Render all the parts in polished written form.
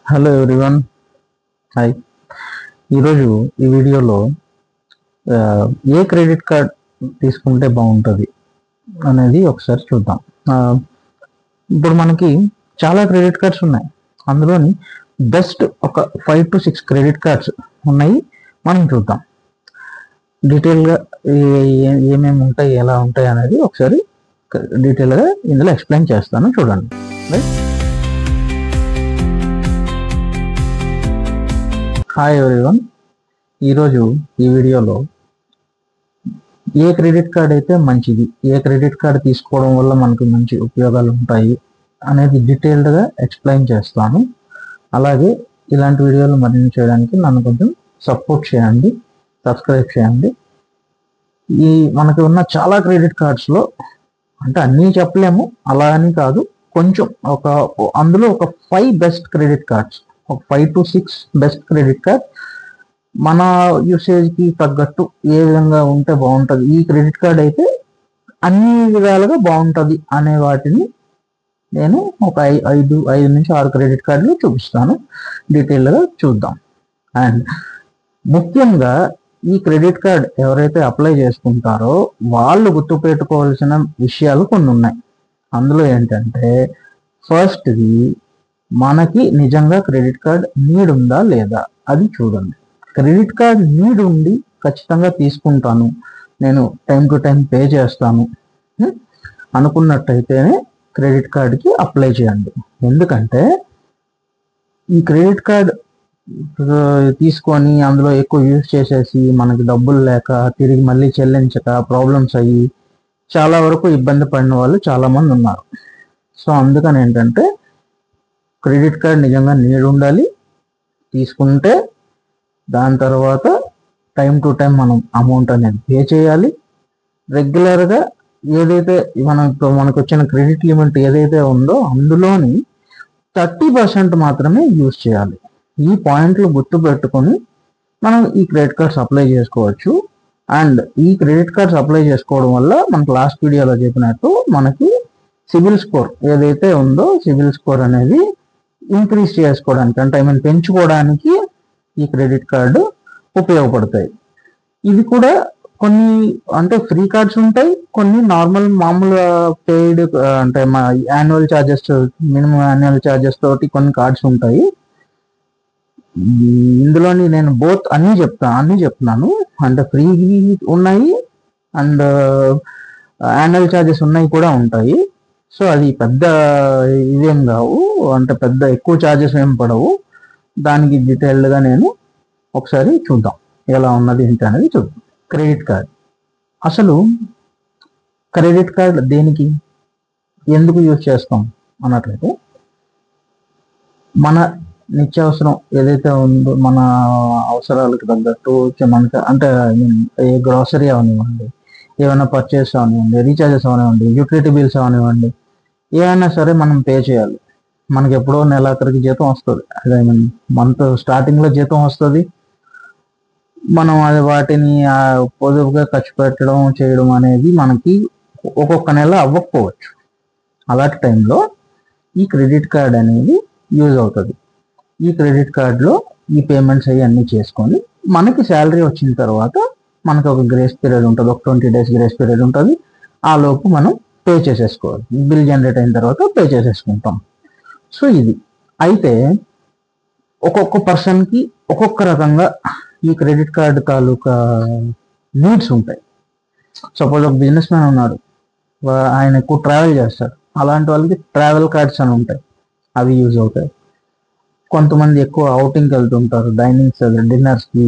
Hello everyone, hi. ఈరోజు ఈ వీడియోలో ఆ, ఏ క్రెడిట్ కార్డ్ తీసుకుంటే బాగుంటుంది అనేది ఒకసారి చూద్దాం. ఇప్పుడు మనకి చాలా క్రెడిట్ కార్డ్స్ ఉన్నాయి. అందులోని బెస్ట్ ఒక 5 to 6 క్రెడిట్ కార్డ్స్ ఉన్నాయి. మనం చూద్దాం డీటెయిల్గా ఏమేమి ఉంటాయి, ఎలా ఉంటాయి అనేది ఒకసారి డీటెయిల్గా ఇందులో ఎక్స్ప్లెయిన్ చేస్తాను, చూడండి. రైట్. హాయ్ ఎవ్రీవన్, ఈరోజు ఈ వీడియోలో ఏ క్రెడిట్ కార్డ్ అయితే మంచిది, ఏ క్రెడిట్ కార్డ్ తీసుకోవడం వల్ల మనకు మంచి ఉపయోగాలు ఉంటాయి అనేది డీటెయిల్డ్గా ఎక్స్ప్లెయిన్ చేస్తాను. అలాగే ఇలాంటి వీడియోలు మరిన్ని చేయడానికి నన్ను కొంచెం సపోర్ట్ చేయండి, సబ్స్క్రైబ్ చేయండి. ఈ మనకి ఉన్న చాలా క్రెడిట్ కార్డ్స్లో, అంటే అన్నీ చెప్పలేము, అలా అని కాదు, కొంచెం అందులో ఒక 5 బెస్ట్ క్రెడిట్ కార్డ్స్, ఒక 5 to 6 బెస్ట్ క్రెడిట్ కార్డ్ మన యూసేజ్కి తగ్గట్టు ఏ విధంగా ఉంటే బాగుంటుంది, ఈ క్రెడిట్ కార్డ్ అయితే అన్ని విధాలుగా బాగుంటుంది అనే వాటిని నేను ఒక 5 నుంచి 6 క్రెడిట్ కార్డులు చూపిస్తాను. డీటెయిల్గా చూద్దాం. అండ్ ముఖ్యంగా ఈ క్రెడిట్ కార్డ్ ఎవరైతే అప్లై చేసుకుంటారో వాళ్ళు గుర్తుపెట్టుకోవాల్సిన విషయాలు కొన్ని ఉన్నాయి. అందులో ఏంటంటే, ఫస్ట్ది, మనకి నిజంగా క్రెడిట్ కార్డ్ నీడ్ ఉందా లేదా అది చూడండి. క్రెడిట్ కార్డ్ నీడ్ ఉండి ఖచ్చితంగా తీసుకుంటాను, నేను టైం టు టైం పే చేస్తాను అనుకున్నట్టయితేనే క్రెడిట్ కార్డ్కి అప్లై చేయండి. ఎందుకంటే ఈ క్రెడిట్ కార్డ్ తీసుకొని అందులో ఎక్కువ యూజ్ చేసేసి మనకి డబ్బులు లేక తిరిగి మళ్ళీ చెల్లించక ప్రాబ్లమ్స్ అయ్యి చాలా వరకు ఇబ్బంది పడిన వాళ్ళు చాలామంది ఉన్నారు. సో అందుకని ఏంటంటే, క్రెడిట్ కార్డ్ నిజంగా నీడ్ ఉండాలి, తీసుకుంటే దాని తర్వాత టైం టు టైం మనం అమౌంట్ అనేది పే చేయాలి. రెగ్యులర్గా ఏదైతే మనకు వచ్చిన క్రెడిట్ లిమిట్ ఏదైతే ఉందో అందులోని 30% మాత్రమే యూజ్ చేయాలి. ఈ పాయింట్లు గుర్తు పెట్టుకొని మనం ఈ క్రెడిట్ కార్డ్స్ అప్లై చేసుకోవచ్చు. అండ్ ఈ క్రెడిట్ కార్డ్స్ అప్లై చేసుకోవడం వల్ల మనకు లాస్ట్ వీడియోలో చెప్పినట్టు మనకి సిబిల్ స్కోర్ ఏదైతే ఉందో, సిబిల్ స్కోర్ అనేది ఇంక్రీజ్ చేసుకోవడానికి, అంటే పెంచుకోవడానికి ఈ క్రెడిట్ కార్డు ఉపయోగపడతాయి. ఇది కూడా కొన్ని అంటే ఫ్రీ కార్డ్స్ ఉంటాయి, కొన్ని నార్మల్ మామూలు పెయిడ్ అంటే మా annual charges, minimum annual charges తోటి కొన్ని కార్డ్స్ ఉంటాయి. ఇందులోని నేను అన్నీ చెప్తున్నాను. అంటే ఫ్రీ ఉన్నాయి అండ్ యాన్యువల్ ఛార్జెస్ ఉన్నాయి కూడా ఉంటాయి. సో అది పెద్ద ఇవేం కావు, అంటే పెద్ద ఎక్కువ ఛార్జెస్ ఏం పడవు. దానికి డీటెయిల్డ్గా నేను ఒకసారి చూద్దాం ఎలా ఉన్నది ఏంటి అనేది చూద్దాం. క్రెడిట్ కార్డ్, అసలు క్రెడిట్ కార్డ్ దేనికి, ఎందుకు యూజ్ చేస్తాం అన్నట్లయితే, మన నిత్యావసరం ఏదైతే ఉందో, మన అవసరాలకు తగ్గట్టు మనకి, అంటే ఏ గ్రాసరీ అవనివ్వండి, ఏమైనా పర్చేస్ అవనివ్వండి, రీఛార్జెస్ అవనివ్వండి, యూటిలిటీ బిల్స్ అవనివ్వండి, ఏమైనా సరే మనం పే చేయాలి. మనకి ఎప్పుడో నెలాఖరికి జీతం వస్తుంది, అదే మంత్ స్టార్టింగ్లో జీతం వస్తుంది. మనం అది వాటిని పొదుపుగా ఖర్చు పెట్టడం చేయడం అనేది మనకి ఒక్కొక్క నెల అవ్వకపోవచ్చు. అలాంటి టైంలో ఈ క్రెడిట్ కార్డ్ అనేది యూజ్ అవుతుంది. ఈ క్రెడిట్ కార్డులో ఈ పేమెంట్స్ అన్నీ చేసుకొని మనకి శాలరీ వచ్చిన తర్వాత మనకు ఒక గ్రేస్ పీరియడ్ ఉంటుంది, ఒక 20 days గ్రేస్ పీరియడ్ ఉంటుంది. ఆ లోపు మనం పే చేసేసుకోవాలి, బిల్ జనరేట్ అయిన తర్వాత పే చేసేసుకుంటాం. సో ఇది అయితే ఒక్కొక్క పర్సన్కి ఒక్కొక్క రకంగా ఈ క్రెడిట్ కార్డు తాలూకా నీడ్స్ ఉంటాయి. సపోజ్ ఒక బిజినెస్ మ్యాన్ ఉన్నాడు, ఆయన ఎక్కువ ట్రావెల్ చేస్తాడు, అలాంటి వాళ్ళకి ట్రావెల్ కార్డ్స్ అని ఉంటాయి, అవి యూజ్ అవుతాయి. కొంతమంది ఎక్కువ అవుటింగ్కి వెళ్తుంటారు, డైనింగ్స్, డిన్నర్స్కి,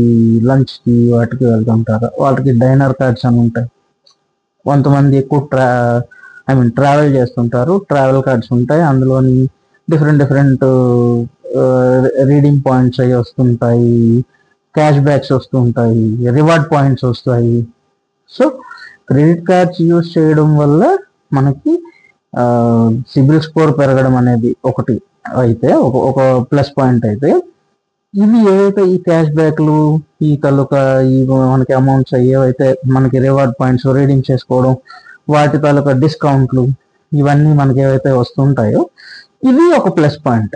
లంచ్కి వాటికి వెళ్తుంటారు, వాళ్ళకి డైనర్ కార్డ్స్ అని ఉంటాయి. కొంతమంది ఎక్కువ ట్రావెల్ చేస్తుంటారు, ట్రావెల్ కార్డ్స్ ఉంటాయి. అందులోని డిఫరెంట్ రీడింగ్ పాయింట్స్ అవి వస్తుంటాయి, క్యాష్ బ్యాక్స్ వస్తుంటాయి, రివార్డ్ పాయింట్స్ వస్తాయి. సో క్రెడిట్ కార్డ్స్ యూజ్ చేయడం వల్ల మనకి సిబిల్ స్కోర్ పెరగడం అనేది ఒకటి అయితే, ఒక ప్లస్ పాయింట్ అయితే, ఇవి ఏవైతే ఈ క్యాష్ బ్యాక్లు, ఈ తాలూకా ఈ మనకి అమౌంట్స్ ఏవైతే మనకి రివార్డ్ పాయింట్స్ రీడింగ్ చేసుకోవడం, వాటి తాలూకా డిస్కౌంట్లు, ఇవన్నీ మనకి ఏవైతే వస్తుంటాయో ఇవి ఒక plus point.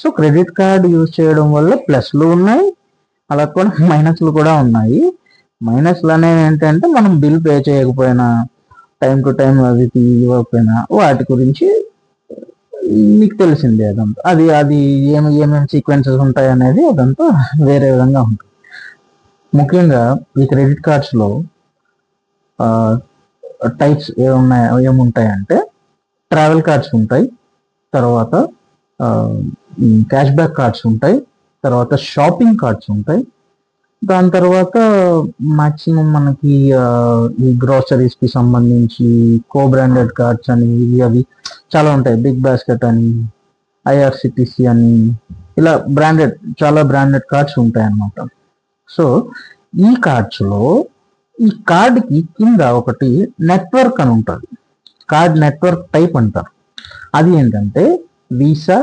So credit card use చేయడం వల్ల ప్లస్లు ఉన్నాయి, అలా కూడా మైనస్లు కూడా ఉన్నాయి. మైనస్లు అనేవి ఏంటంటే మనం బిల్ పే చేయకపోయినా, టైం టు టైం అది ఇవ్వకపోయినా, వాటి గురించి మీకు తెలిసిందే. అదంతా అది ఏమేమి సీక్వెన్సెస్ ఉంటాయి అనేది అదంతా వేరే విధంగా ఉంటుంది. ముఖ్యంగా ఈ క్రెడిట్ కార్డ్స్లో టైప్స్ ఏముంటాయంటే ట్రావెల్ కార్డ్స్ ఉంటాయి, తర్వాత క్యాష్ బ్యాక్ కార్డ్స్ ఉంటాయి, తర్వాత షాపింగ్ కార్డ్స్ ఉంటాయి, దాని తర్వాత మాక్సిమం మనకి ఈ గ్రోసరీస్కి సంబంధించి కో బ్రాండెడ్ కార్డ్స్ అని అవి చాలా ఉంటాయి. బిగ్ బాస్కెట్ అని, ఐఆర్సిటిసి అని, ఇలా చాలా బ్రాండెడ్ కార్డ్స్ ఉంటాయి అన్నమాట. సో ఈ కార్డ్స్లో ఈ కార్డ్కి కింద ఒకటి నెట్వర్క్ అని ఉంటుంది, కార్డ్ నెట్వర్క్ టైప్ అంటారు. అది ఏంటంటే వీసా,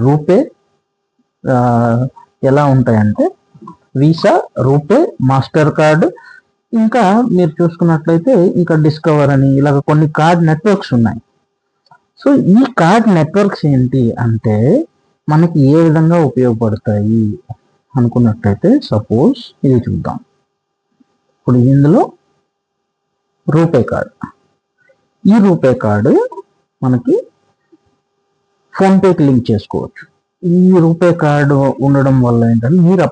రూపే, ఎలా ఉంటాయంటే వీసా, రూపే, మాస్టర్ కార్డ్, ఇంకా మీరు చూసుకున్నట్లయితే ఇంకా డిస్కవర్ అని ఇలాగ కొన్ని కార్డ్ నెట్వర్క్స్ ఉన్నాయి. సో ఈ కార్డ్ నెట్వర్క్స్ ఏంటి అంటే మనకి ఏ విధంగా ఉపయోగపడతాయి అనుకున్నట్లయితే సపోజ్ ఇది చూద్దాం. ఇప్పుడు ఇందులో రూపే కార్డ్, ఈ రూపే కార్డు మనకి ఫోన్పేకి లింక్ చేసుకోవచ్చు. ఈ రూపే కార్డు ఉండడం వల్ల ఏంటంటే మీరు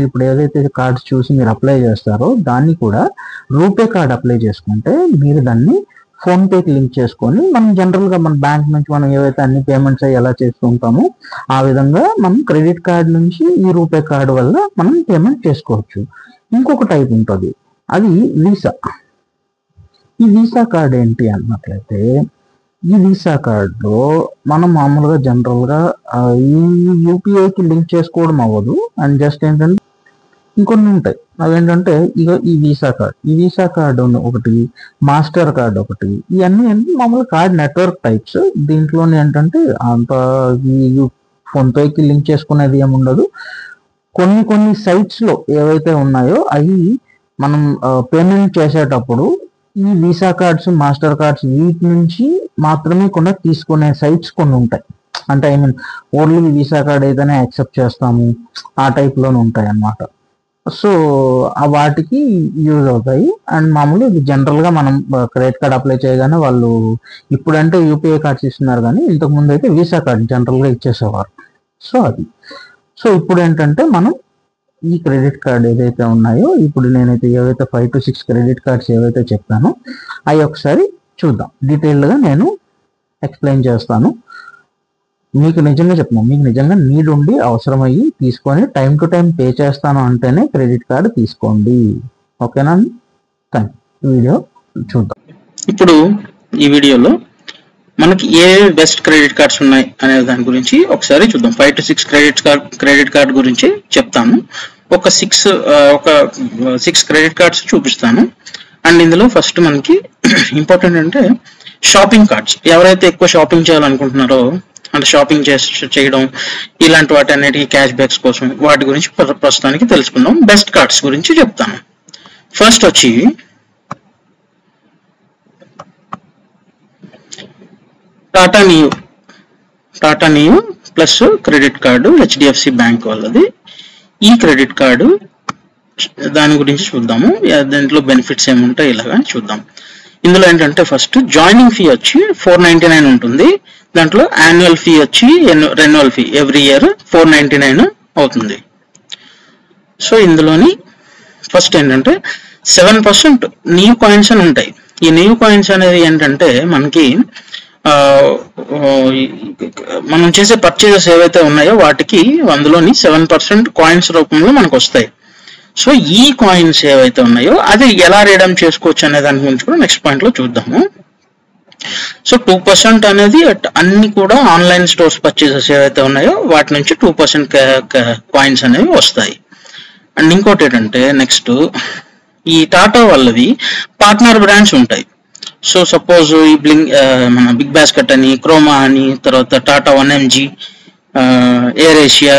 ఇప్పుడు ఏదైతే కార్డ్స్ చూసి మీరు అప్లై చేస్తారో దాన్ని కూడా రూపే కార్డ్ అప్లై చేసుకుంటే మీరు దాన్ని ఫోన్పేకి లింక్ చేసుకొని మనం జనరల్గా మన బ్యాంక్ నుంచి మనం ఏవైతే అన్ని పేమెంట్స్ అవి ఎలా చేస్తుంటామో ఆ విధంగా మనం క్రెడిట్ కార్డ్ నుంచి ఈ రూపే కార్డు వల్ల మనం పేమెంట్ చేసుకోవచ్చు. ఇంకొక టైప్ ఉంటుంది, అది వీసా. ఈ వీసా కార్డ్ ఏంటి అన్నట్లయితే ఈ వీసా కార్డులో మనం మామూలుగా జనరల్గా ఈ యూపీఐకి లింక్ చేసుకోవడం అవ్వదు. అండ్ జస్ట్ ఏంటంటే ఇంకొన్ని ఉంటాయి, అవేంటంటే ఈ వీసా కార్డు ఒకటి, మాస్టర్ కార్డ్ ఒకటి, ఇవన్నీ మామూలుగా కార్డ్ నెట్వర్క్ టైప్స్. దీంట్లోనే ఏంటంటే అంత ఈ ఫోన్పేకి లింక్ చేసుకునేది ఏముండదు. కొన్ని సైట్స్లో ఏవైతే ఉన్నాయో అవి మనం పేమెంట్ చేసేటప్పుడు ఈ వీసా కార్డ్స్, మాస్టర్ కార్డ్స్ వీటి నుంచి మాత్రమే కూడా తీసుకునే సైట్స్ కొన్ని ఉంటాయి. అంటే ఓన్లీ వీసా కార్డ్ ఏదైనా యాక్సెప్ట్ చేస్తాము ఆ టైప్లోనే ఉంటాయి అన్నమాట. సో వాటికి యూజ్ అవుతాయి. అండ్ మామూలు జనరల్గా మనం క్రెడిట్ కార్డ్ అప్లై చేయగానే వాళ్ళు ఇప్పుడంటే యూపీఐ కార్డ్స్ ఇస్తున్నారు, కానీ ఇంతకుముందు అయితే వీసా కార్డ్ జనరల్గా ఇచ్చేసేవారు. సో ఇప్పుడు ఏంటంటే మనం ఈ క్రెడిట్ కార్డ్ ఏదైతే ఉన్నాయో, ఇప్పుడు నేనైతే ఏవైతే 5 to 6 క్రెడిట్ కార్డ్స్ ఏవైతే చెప్పానో అవి ఒకసారి చూద్దాం. డీటెయిల్డ్గా నేను ఎక్స్ప్లెయిన్ చేస్తాను. మీకు నిజంగా చెప్తున్నాను, మీకు నిజంగా నీడ్ ఉండి అవసరమయ్యి తీసుకొని టైం టు టైం పే చేస్తాను అంటేనే క్రెడిట్ కార్డు తీసుకోండి. ఓకేనా? వీడియో చూద్దాం. ఇప్పుడు ఈ వీడియోలో మనకి ఏ బెస్ట్ క్రెడిట్ కార్డ్స్ ఉన్నాయి అనే దాని గురించి ఒకసారి చూద్దాం. 5 to 6 క్రెడిట్ కార్డ్ గురించి చెప్తాను. ఒక 6 క్రెడిట్ కార్డ్స్ చూపిస్తాను. అండ్ ఇందులో ఫస్ట్ మనకి ఇంపార్టెంట్ అంటే షాపింగ్ కార్డ్స్. ఎవరైతే ఎక్కువ షాపింగ్ చేయాలనుకుంటున్నారో, అంటే షాపింగ్ చేయడం ఇలాంటి వాటి అన్నిటికీ క్యాష్ బ్యాక్స్ కోసం, వాటి గురించి ప్రస్తుతానికి తెలుసుకుందాం. బెస్ట్ కార్డ్స్ గురించి చెప్తాను. ఫస్ట్ వచ్చి Tata neo plus credit card HDFC bank వాళ్ళది. ఈ క్రెడిట్ కార్డు దాని గురించి చూద్దాము. దాంట్లో బెనిఫిట్స్ ఏముంటాయి ఇలాగా చూద్దాం. ఇందులో ఏంటంటే ఫస్ట్ జాయినింగ్ ఫీ వచ్చి 499 ఉంటుంది. దాంట్లో యాన్యువల్ ఫీ వచ్చి రెన్యువల్ ఫీ ఎవ్రీ ఇయర్ 499 అవుతుంది. సో ఇందులోని ఫస్ట్ ఏంటంటే 7% న్యూ కాయిన్స్ అని ఉంటాయి. ఈ న్యూ కాయిన్స్ అనేది ఏంటంటే మనకి మనం చేసే పర్చేజెస్ ఏవైతే ఉన్నాయో వాటికి అందులోని 7% కాయిన్స్ రూపంలో మనకు వస్తాయి. సో ఈ కాయిన్స్ ఏవైతే ఉన్నాయో అది ఎలా రీడమ్ చేసుకోవచ్చు అనే దాని గురించి కూడా నెక్స్ట్ పాయింట్ లో చూద్దాము. సో 2% అనేది అన్ని కూడా ఆన్లైన్ స్టోర్స్ పర్చేజెస్ ఏవైతే ఉన్నాయో వాటి నుంచి 2% కాయిన్స్ అనేవి వస్తాయి. అండ్ ఇంకోటి ఏంటంటే నెక్స్ట్ ఈ టాటా వాళ్ళవి పార్ట్నర్ బ్రాండ్స్ ఉంటాయి. సో సపోజ్ ఈ మన బిగ్ బాస్కెట్ అని, క్రోమా అని, తర్వాత టాటా 1mg, ఎయిర్ ఏషియా,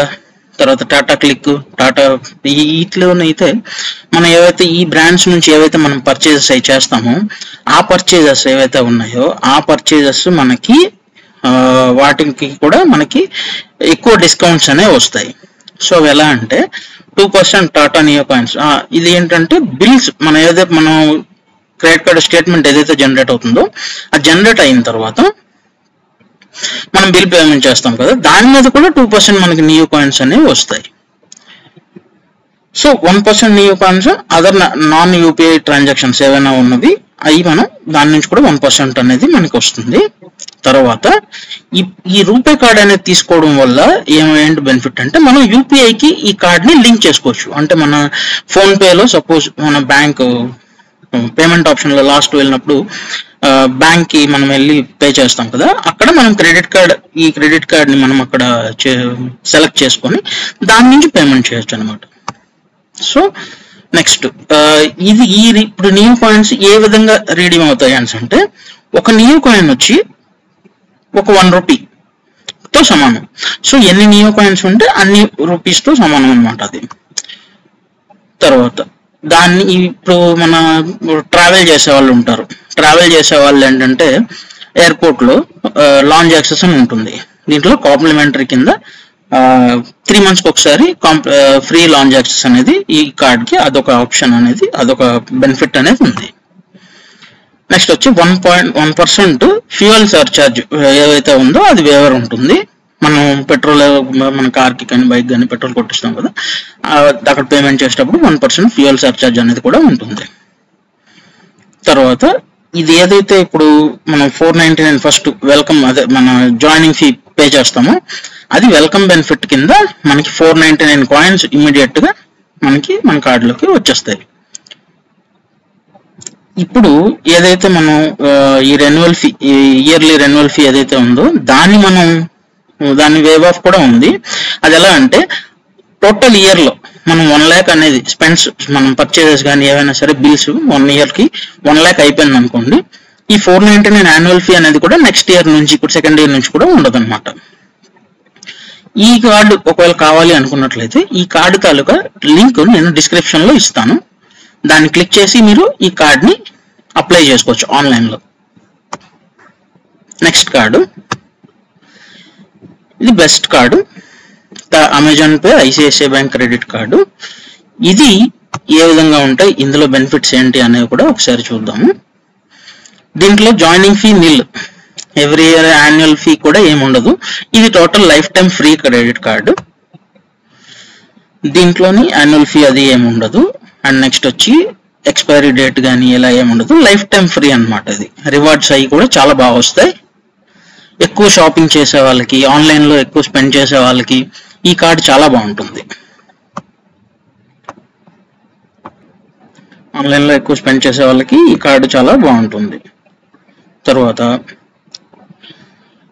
తర్వాత టాటా క్లిక్, టాటా వీటిలోనైతే మనం ఏవైతే ఈ బ్రాండ్స్ నుంచి ఏవైతే మనం పర్చేజెస్ అవి చేస్తామో ఆ పర్చేజెస్ ఏవైతే ఉన్నాయో ఆ పర్చేజెస్ మనకి వాటికి కూడా మనకి ఎక్కువ డిస్కౌంట్స్ అనేవి వస్తాయి. సో ఎలా అంటే 2% టాటా నియో కాయిన్స్. ఇది ఏంటంటే బిల్స్ మనం క్రెడిట్ కార్డ్ స్టేట్మెంట్ ఏదైతే జనరేట్ అవుతుందో అది జనరేట్ అయిన తర్వాత మనం బిల్ పేమెంట్ చేస్తాం కదా, దాని మీద కూడా 2% మనకి నియో కాయిన్స్ అనేవి వస్తాయి. So 1% neo coins other non UPI transactions ఏవైనా ఉన్నవి అవి మనం దాని నుంచి కూడా 1% అనేది మనకి వస్తుంది. తర్వాత ఈ రూపే కార్డ్ అనేది తీసుకోవడం వల్ల ఏంటి బెనిఫిట్ అంటే మనం యూపీఐకి ఈ కార్డ్ని లింక్ చేసుకోవచ్చు. అంటే మన ఫోన్పేలో సపోజ్ మన బ్యాంక్ పేమెంట్ ఆప్షన్లో లాస్ట్ వెళ్ళినప్పుడు బ్యాంక్ కి మనం వెళ్ళి పే చేస్తాం కదా, అక్కడ మనం ఈ క్రెడిట్ కార్డ్ని మనం అక్కడ సెలెక్ట్ చేసుకొని దాని నుంచి పేమెంట్ చేయొచ్చు అనమాట. సో నెక్స్ట్ ఇప్పుడు నియో కాయిన్స్ ఏ విధంగా రీడీమ్ అవుతాయి అంటే ఒక నియో కాయిన్ వచ్చి ఒక 1 రూపీతో సమానం. సో ఎన్ని నియో కాయిన్స్ ఉంటే అన్ని రూపీస్తో సమానం అనమాట అది. తర్వాత దాన్ని ఇప్పుడు మన ట్రావెల్ చేసే వాళ్ళు ఉంటారు. ట్రావెల్ చేసే వాళ్ళు ఏంటంటే ఎయిర్పోర్ట్లో లాంజ్ యాక్సెస్ అని ఉంటుంది. దీంట్లో కాంప్లిమెంటరీ కింద 3 monthsకి ఒకసారి ఫ్రీ లాంజ్ యాక్సెస్ అనేది ఈ కార్డ్కి అదొక ఆప్షన్ అనేది, అదొక బెనిఫిట్ అనేది ఉంది. నెక్స్ట్ వచ్చి 1% ఫ్యూయల్ సర్చార్జ్ ఏదైతే ఉందో అది వేవర్ ఉంటుంది. మనం పెట్రోల్ మన కార్కి కానీ బైక్ కానీ పెట్రోల్ కొట్టిస్తాం కదా, అక్కడ పేమెంట్ చేసేటప్పుడు 1% ఫ్యూయల్ సర్చార్జ్ అనేది కూడా ఉంటుంది. తర్వాత ఇది ఏదైతే ఇప్పుడు మనం 499 ఫస్ట్ వెల్కమ్ మన జాయినింగ్ ఫీ పే చేస్తామో అది వెల్కమ్ బెనిఫిట్ కింద మనకి 499 కాయిన్స్ ఇమీడియట్ గా మన కార్డులోకి వచ్చేస్తాయి. ఇప్పుడు ఏదైతే మనం ఈ renewal fee, yearly renewal fee ఏదైతే ఉందో దాని వేవ్ ఆఫ్ కూడా ఉంది. అది ఎలా అంటే టోటల్ ఇయర్ లో మనం 1 lakh అనేది స్పెండ్స్, మనం పర్చేజెస్ కానీ ఏవైనా సరే బిల్స్ 1 yearకి 1 lakh అయిపోయింది అనుకోండి, ఈ 499 యాన్యువల్ ఫీ అనేది కూడా నెక్స్ట్ ఇయర్ నుంచి, ఇప్పుడు సెకండ్ ఇయర్ నుంచి కూడా ఉండదు అనమాట. ఈ కార్డు ఒకవేళ కావాలి అనుకున్నట్లయితే ఈ కార్డు తాలూకా లింక్ నేను డిస్క్రిప్షన్ లో ఇస్తాను. దాన్ని క్లిక్ చేసి మీరు ఈ కార్డ్ని అప్లై చేసుకోవచ్చు ఆన్లైన్లో. నెక్స్ట్ కార్డు, ఇది best card, Amazon pay ICICI bank credit card. ఇది ఏ విధంగా ఉంటాయి, ఇందులో బెనిఫిట్స్ ఏంటి అనేవి కూడా ఒకసారి చూద్దాము. దీంట్లో joining fee nil, every year annual fee కూడా ఏముండదు. ఇది total life time free credit card. దీంట్లోని యాన్యువల్ ఫీ అది ఏముండదు. అండ్ నెక్స్ట్ వచ్చి ఎక్స్పైరీ డేట్ కానీ ఇలా ఏముండదు, లైఫ్ టైం ఫ్రీ అనమాట. ఇది రివార్డ్స్ అవి కూడా చాలా బాగా వస్తాయి. ఎక్కువ షాపింగ్ చేసే వాళ్ళకి, ఆన్లైన్లో ఎక్కువ స్పెండ్ చేసే వాళ్ళకి ఈ కార్డు చాలా బాగుంటుంది. ఆన్లైన్లో ఎక్కువ స్పెండ్ చేసే వాళ్ళకి ఈ కార్డు చాలా బాగుంటుంది. తర్వాత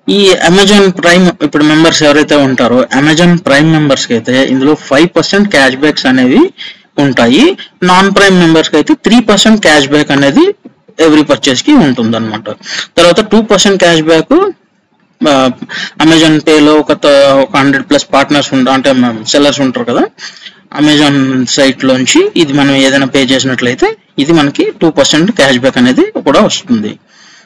ఈ అమెజాన్ ప్రైమ్ ఇప్పుడు మెంబర్స్ ఎవరైతే ఉంటారో, అమెజాన్ ప్రైమ్ మెంబర్స్కి అయితే ఇందులో 5% క్యాష్ బ్యాక్స్ అనేవి ఉంటాయి. నాన్ ప్రైమ్ మెంబర్స్కి అయితే 3% క్యాష్ బ్యాక్ అనేది ఎవ్రీ పర్చేస్కి ఉంటుంది అనమాట. తర్వాత 2% క్యాష్ బ్యాక్ అమెజాన్ పేలో ఒక 100+ పార్ట్నర్స్ అంటే సెల్లర్స్ ఉంటారు కదా అమెజాన్ సైట్ లోంచి, ఇది మనం ఏదైనా పే చేసినట్లయితే ఇది మనకి 2% క్యాష్ బ్యాక్ అనేది కూడా వస్తుంది.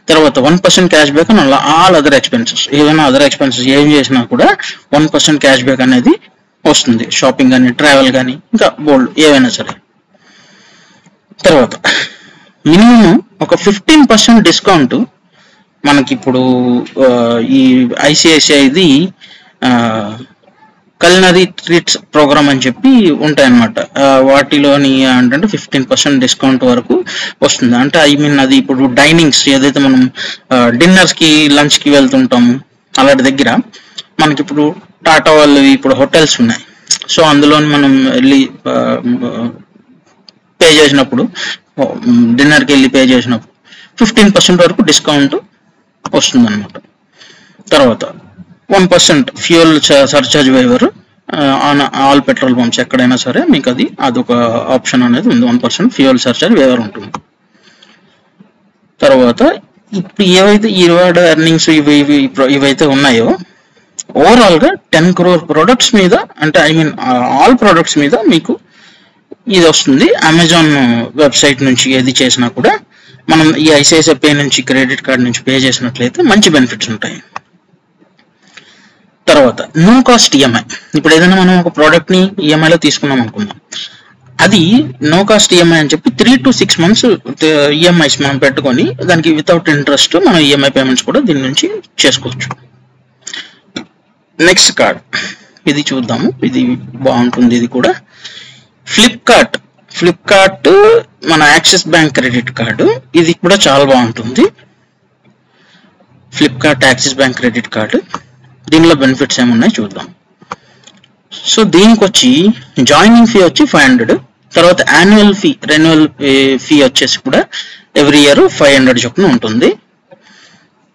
తర్వాత 1% క్యాష్ బ్యాక్ అని ఆల్ అదర్ ఎక్స్పెన్సెస్, ఏదైనా అదర్ ఎక్స్పెన్సెస్ ఏం చేసినా కూడా 1% క్యాష్ బ్యాక్ అనేది వస్తుంది. షాపింగ్ కానీ, ట్రావెల్ కానీ, ఇంకా బోల్డ్ ఏవైనా సరే. తర్వాత మినిమం ఒక 15% డిస్కౌంట్ మనకి ఇప్పుడు ఈ ఐసిఐసిఐది కల్నరీ ట్రీట్స్ ప్రోగ్రామ్ అని చెప్పి ఉంటాయన్నమాట. వాటిలోని అంటే 15% డిస్కౌంట్ వరకు వస్తుంది. అంటే ఐ మీన్ అది ఇప్పుడు డైనింగ్స్ ఏదైతే మనం డిన్నర్స్కి లంచ్కి వెళ్తుంటాము అలాంటి దగ్గర మనకి ఇప్పుడు టాటా వాళ్ళు ఇప్పుడు హోటల్స్ ఉన్నాయి. సో అందులో మనం వెళ్ళి పే చేసినప్పుడు, డిన్నర్కి వెళ్ళి పే చేసినప్పుడు 15% వరకు డిస్కౌంట్ వస్తుంది అనమాట. తర్వాత 1% fuel surcharge waiver on all petrol pumps, ఎక్కడైనా సరే మీకు అదొక ఆప్షన్ అనేది ఉంది. 1% ఫ్యూయల్ సర్చార్జ్ వేవర్ ఉంటుంది. తర్వాత ఇప్పుడు ఏవైతే ఈ రివార్డ్ ఎర్నింగ్స్ ఇవైతే ఉన్నాయో ఓవరాల్గా 10 crore ప్రొడక్ట్స్ మీద, అంటే ఐ మీన్ ఆల్ ప్రొడక్ట్స్ మీద మీకు ఇది వస్తుంది. అమెజాన్ వెబ్సైట్ నుంచి ఏది చేసినా కూడా మనం ఈ ఐసిఐసిఐ పే నుంచి, క్రెడిట్ కార్డ్ నుంచి పే చేసినట్లయితే మంచి బెనిఫిట్స్ ఉంటాయి. తర్వాత నో కాస్ట్ ఈఎంఐ. ఇప్పుడు ఏదైనా మనం ఒక ప్రోడక్ట్ ని ఈఎంఐలో తీసుకున్నాం అనుకుందాం, అది నో కాస్ట్ ఈఎంఐ అని చెప్పి 3 to 6 months ఈఎంఐస్ మనం పెట్టుకొని దానికి వితౌట్ ఇంట్రెస్ట్ మనం ఈఎంఐ పేమెంట్స్ కూడా దీని నుంచి చేసుకోవచ్చు. నెక్స్ట్ కార్డ్ ఇది చూద్దాము, ఇది బాగుంటుంది. ఇది కూడా ఫ్లిప్కార్ట్ మన యాక్సిస్ బ్యాంక్ క్రెడిట్ కార్డు, ఇది కూడా చాలా బాగుంటుంది. Flipkart axis bank credit card, దీనిలో బెనిఫిట్స్ ఏమున్నాయి చూద్దాం. సో దీనికి వచ్చి జాయినింగ్ ఫీ వచ్చి 500, తర్వాత యాన్యువల్ ఫీ రెన్యువల్ ఫీ వచ్చేసి కూడా ఎవ్రీ ఇయర్ 500 చొప్పున ఉంటుంది.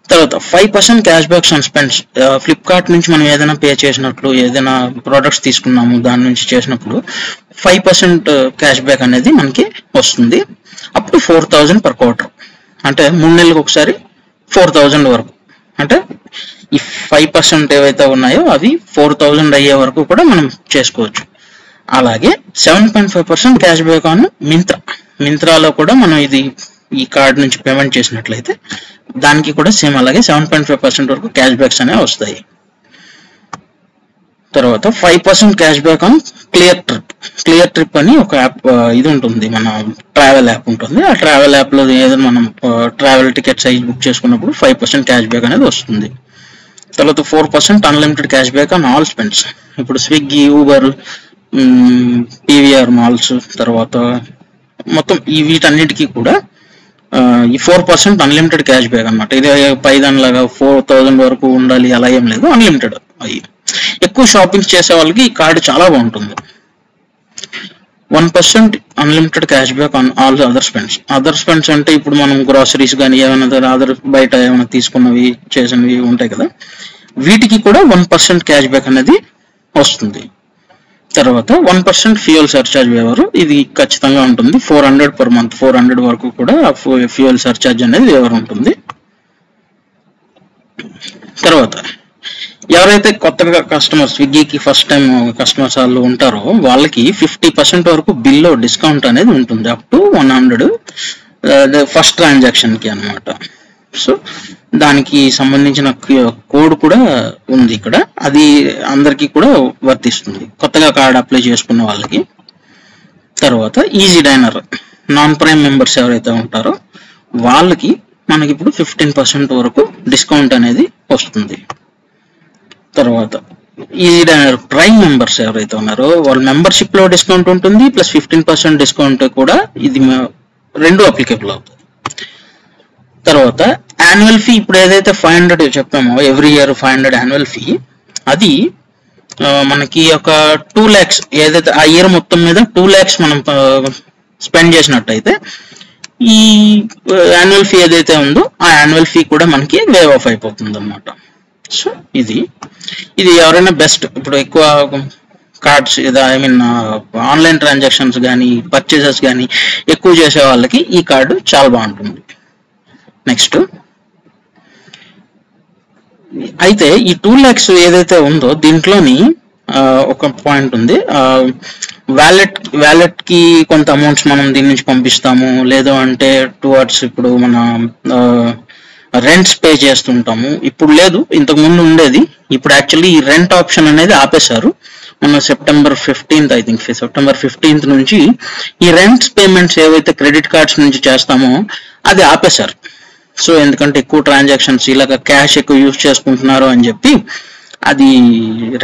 తర్వాత 5% cash back on spends. Flipkart నుంచి మనం ఏదైనా పే చేసినట్లు, ఏదైనా ప్రోడక్ట్స్ తీసుకున్నాము దాని నుంచి చేసినప్పుడు 5% క్యాష్ బ్యాక్ అనేది మనకి వస్తుంది. అప్ టు 4000 per quarter, అంటే 3 నెలలకు ఒకసారి 4000 వరకు. అంటే ఈ 5% ఏవైతే ఉన్నాయో అవి 4000 అయ్యే వరకు కూడా మనం చేసుకోవచ్చు. అలాగే 7.5% క్యాష్ బ్యాక్ ఆన్ మింత్రాలో కూడా మనం ఈ కార్డ్ నుంచి పేమెంట్ చేసినట్లయితే దానికి కూడా సేమ్ అలాగే 7.5% వరకు క్యాష్ బ్యాక్స్ అనేవి వస్తాయి. తర్వాత 5% cash back on clear trip అని ఒక యాప్ ఇది ఉంటుంది, మన ట్రావెల్ యాప్ ఉంటుంది. ఆ ట్రావెల్ యాప్ లో ఏదైనా మనం ట్రావెల్ టికెట్ సైజ్ బుక్ చేసుకున్నప్పుడు 5% క్యాష్ బ్యాక్ అనేది వస్తుంది. తర్వాత 4% unlimited cash back on all spends. ఇప్పుడు స్విగ్గీ, ఊబర్, పీవీఆర్ మాల్స్, తర్వాత మొత్తం వీటన్నిటికీ కూడా ఈ 4% అన్లిమిటెడ్ క్యాష్ బ్యాక్ అనమాట. ఇది పైదానిలాగా 4000 వరకు ఉండాలి అలా ఏం లేదు, అన్లిమిటెడ్. అవి ఎక్కువ షాపింగ్ చేసే వాళ్ళకి ఈ కార్డు చాలా బాగుంటుంది. 1% unlimited cash back on all other spends అంటే ఇప్పుడు మనం గ్రాసరీస్ కానీ ఏమైనా బయట ఏమైనా తీసుకున్నవి చేసినవి ఉంటాయి కదా, వీటికి కూడా 1% క్యాష్ బ్యాక్ అనేది వస్తుంది. తర్వాత 1% ఫ్యూయల్ సర్చార్జ్ వేవర్, ఇది ఖచ్చితంగా ఉంటుంది. 400 per month, 400 వరకు కూడా ఫ్యూయల్ సర్చార్జ్ అనేది వేవర్ ఉంటుంది. తర్వాత ఎవరైతే కొత్తగా కస్టమర్ స్విగ్గీకి ఫస్ట్ టైం కస్టమర్స్ వాళ్ళు ఉంటారో వాళ్ళకి 50% వరకు బిల్లో డిస్కౌంట్ అనేది ఉంటుంది, అప్ టు 100 ఫస్ట్ ట్రాన్సాక్షన్ కి అనమాట. సో దానికి సంబంధించిన కోడ్ కూడా ఉంది ఇక్కడ, అది అందరికీ కూడా వర్తిస్తుంది కొత్తగా కార్డ్ అప్లై చేసుకున్న వాళ్ళకి. తర్వాత easy diner non prime members ఎవరైతే ఉంటారో వాళ్ళకి మనకి ఇప్పుడు 15% వరకు డిస్కౌంట్ అనేది వస్తుంది. తర్వాత ఈజీ డైనర్ ప్రైమ్ మెంబర్స్ ఎవరైతే ఉన్నారో వాళ్ళ మెంబర్షిప్ లో డిస్కౌంట్ ఉంటుంది, ప్లస్ 15% డిస్కౌంట్ కూడా ఇది రెండు అప్లికేబుల్ అవుతుంది. తర్వాత యాన్యువల్ ఫీ, ఇప్పుడు ఏదైతే 500 చెప్పామో ఎవ్రీ ఇయర్ 500 యాన్యువల్ ఫీ, అది మనకి ఒక 2 lakhs ఏదైతే ఆ ఇయర్ మొత్తం మీద 2 lakhs మనం స్పెండ్ చేసినట్టయితే ఈ యాన్యువల్ ఫీ ఏదైతే ఉందో ఆ యాన్యువల్ ఫీ కూడా మనకి వేవ్ ఆఫ్ అయిపోతుంది అన్నమాట. సో ఇది ఎవరైనా బెస్ట్, ఇప్పుడు ఎక్కువ cards I mean online transactions కానీ పర్చేసెస్ కానీ ఎక్కువ చేసే వాళ్ళకి ఈ కార్డు చాలా బాగుంటుంది. నెక్స్ట్ అయితే ఈ 2 lakhs ఏదైతే ఉందో దీంట్లోని ఒక పాయింట్ ఉంది, వ్యాలెట్ కి కొంత అమౌంట్స్ మనం దీని నుంచి పంపిస్తాము, లేదు అంటే టువర్డ్స్ ఇప్పుడు మన రెంట్స్ పే చేస్తుంటాము. ఇప్పుడు లేదు, ఇంతకు ముందు ఉండేది. ఇప్పుడు యాక్చువల్లీ ఈ రెంట్ ఆప్షన్ అనేది ఆపేశారు. మన సెప్టెంబర్ 15th నుంచి ఈ రెంట్స్ పేమెంట్స్ ఏవైతే క్రెడిట్ కార్డ్స్ నుంచి చేస్తామో అది ఆపేశారు. సో ఎందుకంటే ఎక్కువ ట్రాన్సాక్షన్స్ ఇలాగ క్యాష్ ఎక్కువ యూజ్ చేసుకుంటున్నారు అని చెప్పి అది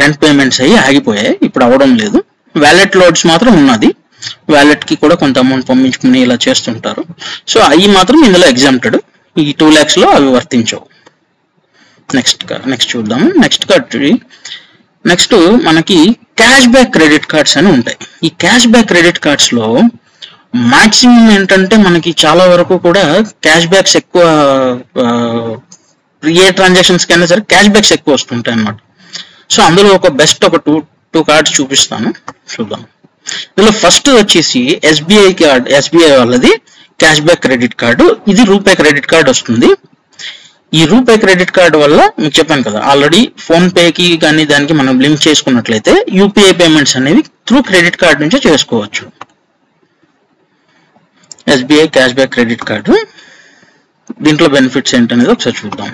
రెంట్ పేమెంట్స్ అయ్యి ఆగిపోయాయి, ఇప్పుడు అవడం లేదు. వ్యాలెట్ లోడ్స్ మాత్రం ఉన్నది, వ్యాలెట్ కి కూడా కొంత అమౌంట్ పంపించుకుని ఇలా చేస్తుంటారు. సో అవి మాత్రం ఇందులో ఎగ్జామ్టెడ్, ఈ 2 lakhs లో అవి వర్తించవు. నెక్స్ట్ చూద్దాము. నెక్స్ట్ మనకి క్యాష్ బ్యాక్ క్రెడిట్ కార్డ్స్ అని ఉంటాయి. ఈ క్యాష్ బ్యాక్ క్రెడిట్ కార్డ్స్ లో మాక్సిమం ఏంటంటే మనకి చాలా వరకు కూడా క్యాష్ బ్యాక్స్ ఎక్కువ, ఏ ట్రాన్సాక్షన్స్ కైనా సరే క్యాష్ బ్యాక్స్ ఎక్కువ వస్తుంటాయి అన్నమాట. సో అందులో ఒక బెస్ట్ ఒక టూ కార్డ్స్ చూపిస్తాను, చూద్దాం. ఇందులో ఫస్ట్ వచ్చేసి ఎస్బీఐ వాళ్ళది క్యాష్ బ్యాక్ క్రెడిట్ కార్డు. ఇది రూపే క్రెడిట్ కార్డ్ వస్తుంది. ఈ రూపే క్రెడిట్ కార్డు వల్ల మీకు చెప్పాను కదా ఆల్రెడీ, ఫోన్ పేకి కానీ దానికి మనం లింక్ చేసుకున్నట్లయితే యూపీఐ పేమెంట్స్ అనేవి త్రూ క్రెడిట్ కార్డ్ నుంచే చేసుకోవచ్చు. SBI cash back credit card, దీంట్లో బెనిఫిట్స్ ఏంటనేది ఒకసారి చూద్దాం.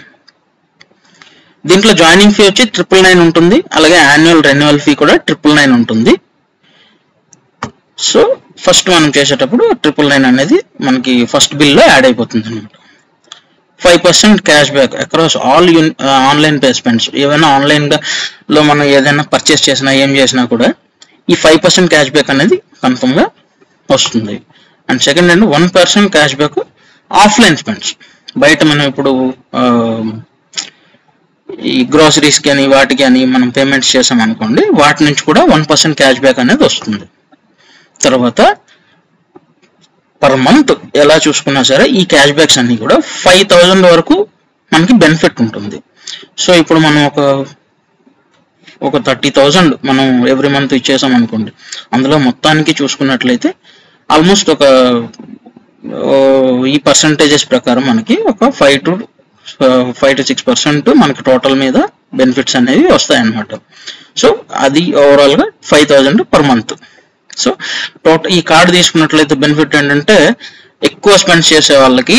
దీంట్లో జాయినింగ్ ఫీ వచ్చి 999 ఉంటుంది, అలాగే యాన్యువల్ రెన్యువల్ ఫీ కూడా 999 ఉంటుంది. సో ఫస్ట్ మనం చేసేటప్పుడు 999 అనేది మనకి ఫస్ట్ బిల్లో యాడ్ అయిపోతుంది అనమాట. 5% cash back across all online payments. ఏవైనా ఆన్లైన్గా లో మనం ఏదైనా పర్చేస్ చేసినా ఏం చేసినా కూడా ఈ 5% క్యాష్ బ్యాక్ అనేది కన్ఫర్మ్గా వస్తుంది. And second and 1% cash back offline spends. బయట మనం ఇప్పుడు ఈ గ్రోసరీస్ కానీ వాటికి అని మనం పేమెంట్స్ చేసాం అనుకోండి, వాటి నుంచి కూడా 1% క్యాష్ బ్యాక్ అనేది వస్తుంది. తర్వాత పర్ మంత్ ఎలా చూసుకున్నా సరే ఈ క్యాష్ బ్యాక్స్ అన్ని కూడా 5000 వరకు మనకి బెనిఫిట్ ఉంటుంది. సో ఇప్పుడు మనం ఒక 30,000 మనం ఎవ్రీ మంత్ ఇచ్చేసాం అనుకోండి, అందులో మొత్తానికి చూసుకున్నట్లయితే ఆల్మోస్ట్ ఈ పర్సంటేజెస్ ప్రకారం మనకి ఒక 5 to 6% మనకి టోటల్ మీద బెనిఫిట్స్ అనేవి వస్తాయి అన్నమాట. సో అది ఓవరాల్ గా 5000 పర్ మంత్. సో టోటల్ ఈ కార్డు తీసుకున్నట్లయితే బెనిఫిట్ ఏంటంటే ఎక్కువ స్పెండ్ చేసే వాళ్ళకి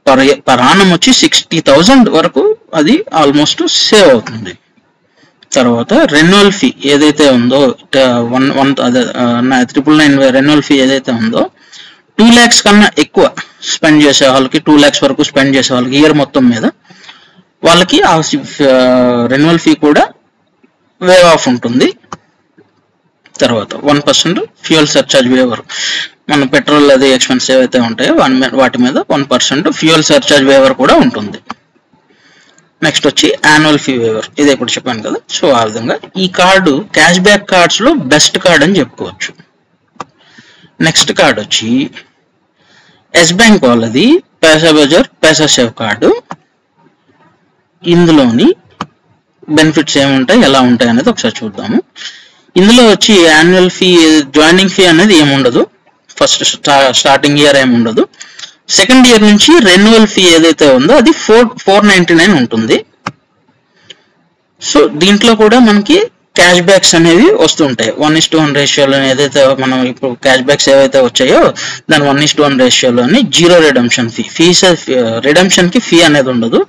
పర్ యానం వచ్చి 60,000 వరకు అది ఆల్మోస్ట్ సేవ్ అవుతుంది. తర్వాత రెన్యువల్ ఫీ ఏదైతే ఉందో 999 రెన్యువల్ ఫీ ఏదైతే ఉందో 2 lakhs కన్నా ఎక్కువ స్పెండ్ చేసే వాళ్ళకి 2 lakhs వరకు స్పెండ్ చేసే వాళ్ళకి ఇయర్ మొత్తం మీద వాళ్ళకి ఆ రెన్యువల్ ఫీ కూడా వేవ్ ఆఫ్ ఉంటుంది. తర్వాత 1% ఫ్యూయల్ సర్చార్జ్ వేవర్. మన పెట్రోల్ అది ఎక్స్పెన్స్ ఏవైతే ఉంటాయో వాటి మీద 1% ఫ్యూయల్ సర్చార్జ్ వేవర్ కూడా ఉంటుంది. నెక్స్ట్ వచ్చి యాన్యువల్ ఫీ వేవర్, ఇది ఇప్పుడు చెప్పాను కదా. సో ఆ విధంగా ఈ కార్డు క్యాష్ బ్యాక్ కార్డ్స్ లో బెస్ట్ కార్డ్ అని చెప్పుకోవచ్చు. నెక్స్ట్ కార్డ్ వచ్చి ఎస్ బ్యాంక్ వాళ్ళది పైసా బజార్ పైసా సేవ్ కార్డు. ఇందులోని బెనిఫిట్స్ ఏముంటాయి, ఎలా ఉంటాయి అనేది ఒకసారి చూద్దాము. ఇందులో వచ్చి యాన్యువల్ ఫీ జాయినింగ్ ఫీ అనేది ఏముండదు, ఫస్ట్ స్టార్టింగ్ ఇయర్ ఏముండదు. సెకండ్ ఇయర్ నుంచి రెన్యువల్ ఫీ ఏదైతే ఉందో అది 499 ఉంటుంది. సో దీంట్లో కూడా మనకి క్యాష్ బ్యాక్స్ అనేవి వస్తుంటాయి. 1:1 రేషియోలో ఏదైతే మనం ఇప్పుడు క్యాష్ బ్యాక్స్ ఏవైతే వచ్చాయో దాని 1:1 రేషియోలోని జీరో రిడమ్షన్ రిడమ్షన్ కి ఫీ అనేది ఉండదు,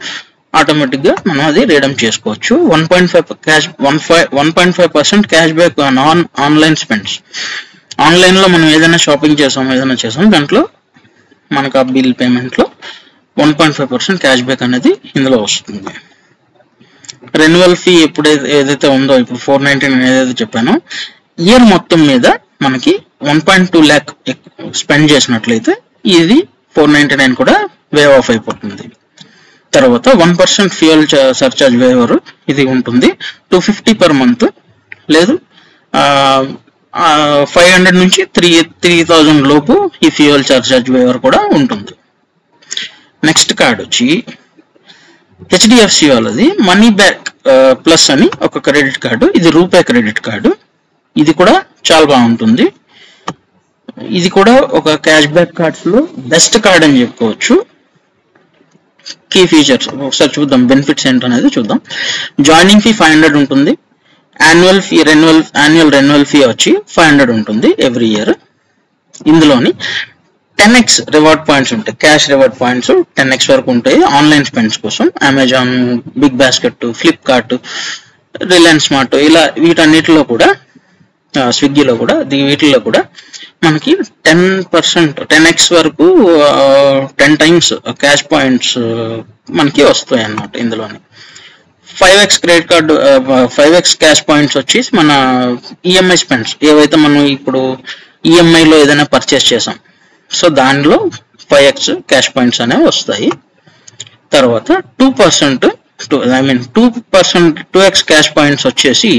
ఆటోమేటిక్ గా మనం అది రిడమ్ చేసుకోవచ్చు. 1.5% cash back online spends. Online లో మనం ఏదైనా షాపింగ్ చేసాం దాంట్లో మనకు ఆ బిల్ పేమెంట్ లో 1.5% క్యాష్ బ్యాక్ అనేది ఇందులో వస్తుంది. రెన్యువల్ ఫీ ఏదైతే ఉందో ఇప్పుడు 499 ఏదైతే చెప్పానో ఇయర్ మొత్తం మీద మనకి 1.2 lakh స్పెండ్ చేసినట్లయితే ఇది 499 కూడా వేవ్ ఆఫ్ అయిపోతుంది. తర్వాత 1% ఫ్యూయల్ సర్చార్జ్ వేవర్ ఇది ఉంటుంది, 250 పర్ మంత్, లేదు 500 నుంచి 3,000 లోపు ఈ ఫ్యూయల్ సర్చార్జ్ వేవర్ కూడా ఉంటుంది. నెక్స్ట్ కార్డ్ వచ్చి HDFC వాళ్ళది మనీ బ్యాక్ ప్లస్ అని ఒక క్రెడిట్ కార్డు. ఇది రూపే క్రెడిట్ కార్డు. ఇది కూడా చాలా బాగుంటుంది. ఇది కూడా ఒక క్యాష్ బ్యాక్ కార్డ్స్ లో బెస్ట్ కార్డ్ అని చెప్పుకోవచ్చు. కీ ఫీచర్స్ ఒకసారి చూద్దాం, బెనిఫిట్స్ ఏంటనేది చూద్దాం. జాయినింగ్ ఫీ 500 ఉంటుంది. యాన్యువల్ రెన్యువల్ ఫీ వచ్చి 500 ఉంటుంది ఎవ్రీ ఇయర్. ఇందులోని 10x రివార్డ్ పాయింట్స్ ఉంటాయి, క్యాష్ రివార్డ్ పాయింట్స్ 10x వరకు ఉంటాయి ఆన్లైన్ స్పెండ్స్ కోసం. Amazon, big basket, Flipkart, Reliance smart ఇలా వీటన్నిటిలో కూడా, స్విగ్గీలో కూడా, వీటిల్లో కూడా మనకి 10x వరకు 10 times క్యాష్ పాయింట్స్ మనకి వస్తాయి అన్నమాట. ఇందులోని 5x credit card 5x cash points వచ్చి మన ఈఎంఐ స్పెండ్స్ ఏవైతే మనం ఇప్పుడు ఈఎంఐలో ఏదైనా పర్చేస్ చేసాం, సో దానిలో 5x క్యాష్ పాయింట్స్ అనేవి వస్తాయి. తర్వాత 2x క్యాష్ పాయింట్స్ వచ్చేసి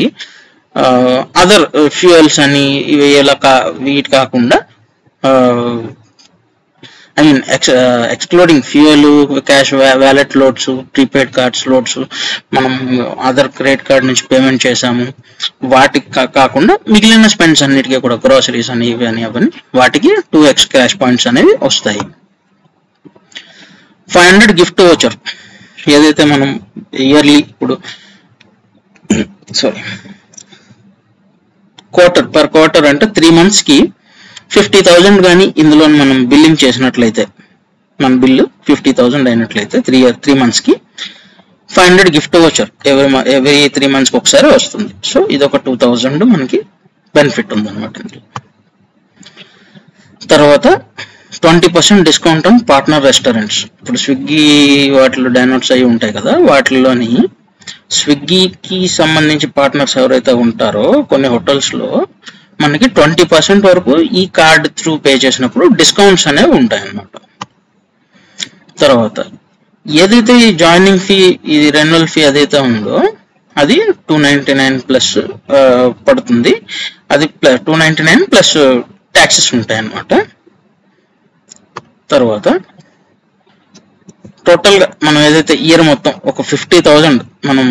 అదర్ ఫ్యూయల్స్ అని వీటి కాకుండా excluding fuel, cash wallet loads, prepaid cards loads, మనం అదర్ క్రెడిట్ కార్డ్ నుంచి పేమెంట్ చేసాము వాటికి కాకుండా మిగిలిన స్పెండ్స్ అన్నిటికీ కూడా గ్రోసరీస్ అని ఇవి అని అవన్నీ వాటికి 2x క్యాష్ పాయింట్స్ అనేవి వస్తాయి. 500 గిఫ్ట్ వోచర్ ఏదైతే మనం ఇయర్లీ ఇప్పుడు క్వార్టర్ అంటే 3 months కి 50,000 కానీ ఇందులో మనం బిల్లింగ్ చేసినట్లయితే, మన బిల్లు 50,000 అయినట్లయితే 3 months కి 500 గిఫ్ట్ వోచర్ ఎవ్రీ 3 months ఒకసారి వస్తుంది. సో ఇది ఒక 2000 మనకి బెనిఫిట్ ఉందన్నమాట. తర్వాత 20% డిస్కౌంట్ ఆన్ పార్ట్నర్ రెస్టారెంట్స్. ఇప్పుడు స్విగ్గీ వాటిలో డైనోట్స్ అవి ఉంటాయి కదా, వాటిల్లోని స్విగ్గీకి సంబంధించి పార్ట్నర్స్ ఎవరైతే ఉంటారో కొన్ని హోటల్స్లో మనకి 20% వరకు ఈ కార్డ్ త్రూ పే చేసినప్పుడు డిస్కౌంట్స్ అనేవి ఉంటాయి అన్నమాట. తర్వాత ఏదైతే ఈ జాయినింగ్ ఫీ, ఇది రెన్యువల్ ఫీ ఏదైతే ఉందో అది 299 ప్లస్ పడుతుంది. అది 299 ప్లస్ ట్యాక్సెస్ ఉంటాయి అన్నమాట. తర్వాత టోటల్గా మనం ఏదైతే ఇయర్ మొత్తం ఒక 50,000 మనం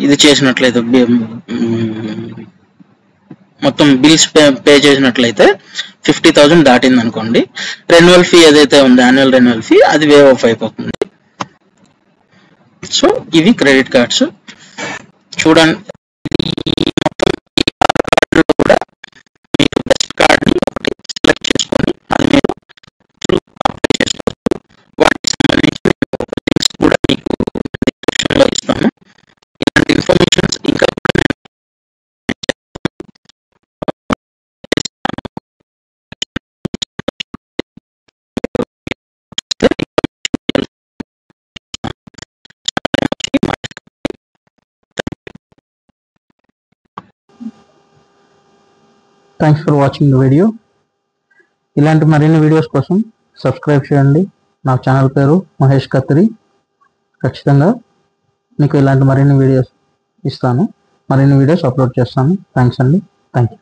ఇది చేసినట్లయితే మొత్తం బిల్స్ పే చేసినట్లయితే 50,000 దాటింది అనుకోండి, రెన్యువల్ ఫీ ఏదైతే ఉందో యాన్యువల్ రెన్యువల్ ఫీ అది వేవ్ ఆఫ్ అయిపోతుంది. సో ఇవి క్రెడిట్ కార్డ్స్. చూడండి, కూడా మీకు బెస్ట్ కార్డ్ని ఒకటి సెలెక్ట్ చేసుకొని అది మీరు అప్లై చేసుకోవచ్చు. వాటికి సంబంధించిన లింక్స్ కూడా మీకు డిస్క్రిప్షన్లో ఇస్తాను. ఇలాంటి ఇన్ఫర్మేషన్స్ ఇంకా thanks for watching the video. ఇలాంటి మరిన్ని వీడియోస్ కోసం సబ్స్క్రైబ్ చేయండి. నా ఛానల్ పేరు మహేష్ కత్రి. ఖచ్చితంగా మీకు ఇలాంటి మరిన్ని వీడియోస్ ఇస్తాను, మరిన్ని వీడియోస్ అప్లోడ్ చేస్తాను. థ్యాంక్స్ అండి. Thank you.